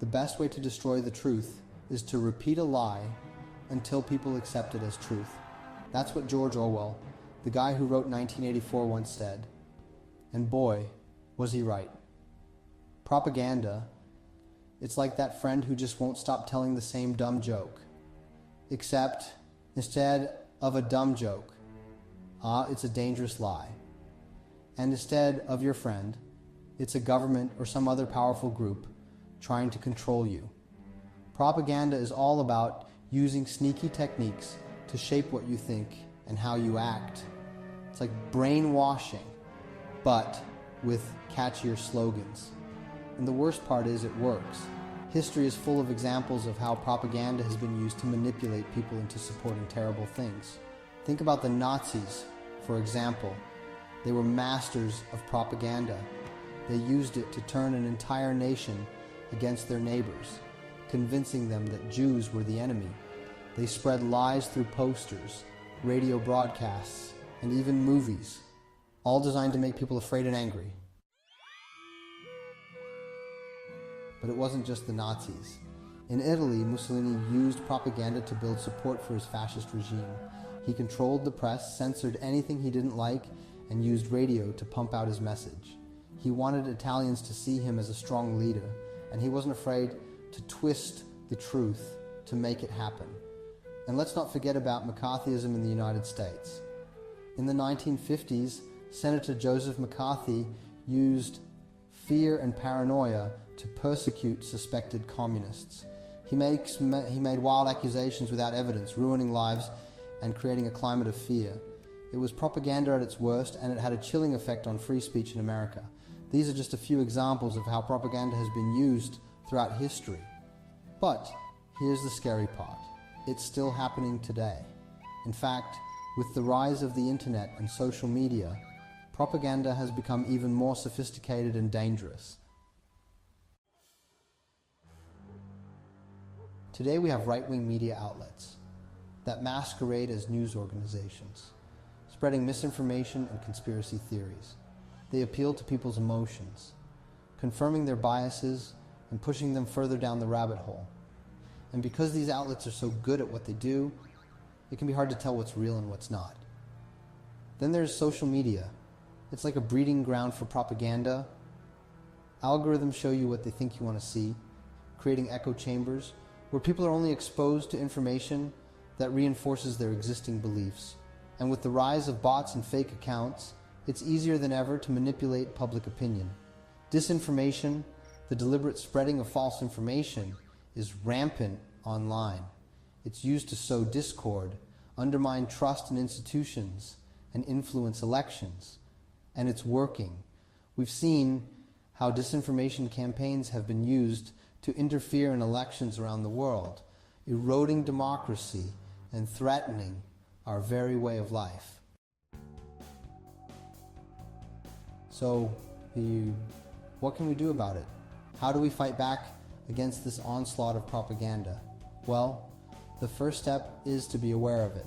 The best way to destroy the truth is to repeat a lie until people accept it as truth. That's what George Orwell, the guy who wrote 1984, once said. And boy, was he right. Propaganda, it's like that friend who just won't stop telling the same dumb joke. Except, instead of a dumb joke, it's a dangerous lie. And instead of your friend, it's a government or some other powerful group trying to control you. Propaganda is all about using sneaky techniques to shape what you think and how you act. It's like brainwashing, but with catchier slogans. And the worst part is it works. History is full of examples of how propaganda has been used to manipulate people into supporting terrible things. Think about the Nazis, for example. They were masters of propaganda. They used it to turn an entire nation against their neighbors, convincing them that Jews were the enemy. They spread lies through posters, radio broadcasts, and even movies, all designed to make people afraid and angry. But it wasn't just the Nazis. In Italy, Mussolini used propaganda to build support for his fascist regime. He controlled the press, censored anything he didn't like, and used radio to pump out his message. He wanted Italians to see him as a strong leader, and he wasn't afraid to twist the truth to make it happen. And let's not forget about McCarthyism in the United States. In the 1950s, Senator Joseph McCarthy used fear and paranoia to persecute suspected communists. He made wild accusations without evidence, ruining lives and creating a climate of fear. It was propaganda at its worst, and it had a chilling effect on free speech in America. These are just a few examples of how propaganda has been used throughout history. But here's the scary part. It's still happening today. In fact, with the rise of the internet and social media, propaganda has become even more sophisticated and dangerous. Today we have right-wing media outlets that masquerade as news organizations, spreading misinformation and conspiracy theories. They appeal to people's emotions, confirming their biases and pushing them further down the rabbit hole. And because these outlets are so good at what they do, it can be hard to tell what's real and what's not. Then there's social media. It's like a breeding ground for propaganda. Algorithms show you what they think you want to see, creating echo chambers where people are only exposed to information that reinforces their existing beliefs. And with the rise of bots and fake accounts, it's easier than ever to manipulate public opinion. Disinformation, the deliberate spreading of false information, is rampant online. It's used to sow discord, undermine trust in institutions, and influence elections. And it's working. We've seen how disinformation campaigns have been used to interfere in elections around the world, eroding democracy and threatening our very way of life. So, what can we do about it? How do we fight back against this onslaught of propaganda? Well, the first step is to be aware of it.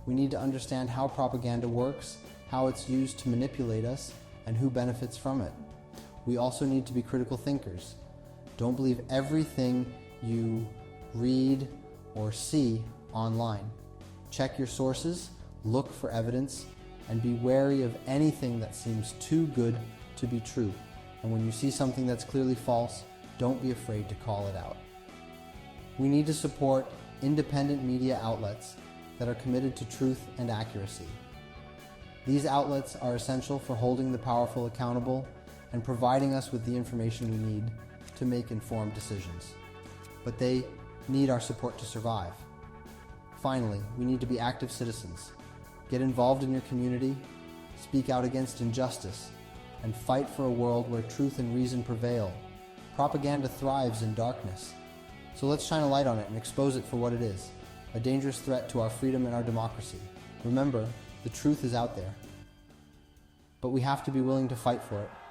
We need to understand how propaganda works, how it's used to manipulate us, and who benefits from it. We also need to be critical thinkers. Don't believe everything you read or see online. Check your sources, look for evidence, and be wary of anything that seems too good to be true. And when you see something that's clearly false, don't be afraid to call it out. We need to support independent media outlets that are committed to truth and accuracy. These outlets are essential for holding the powerful accountable and providing us with the information we need to make informed decisions. But they need our support to survive. Finally, we need to be active citizens. Get involved in your community, speak out against injustice, and fight for a world where truth and reason prevail. Propaganda thrives in darkness. So let's shine a light on it and expose it for what it is, a dangerous threat to our freedom and our democracy. Remember, the truth is out there. But we have to be willing to fight for it.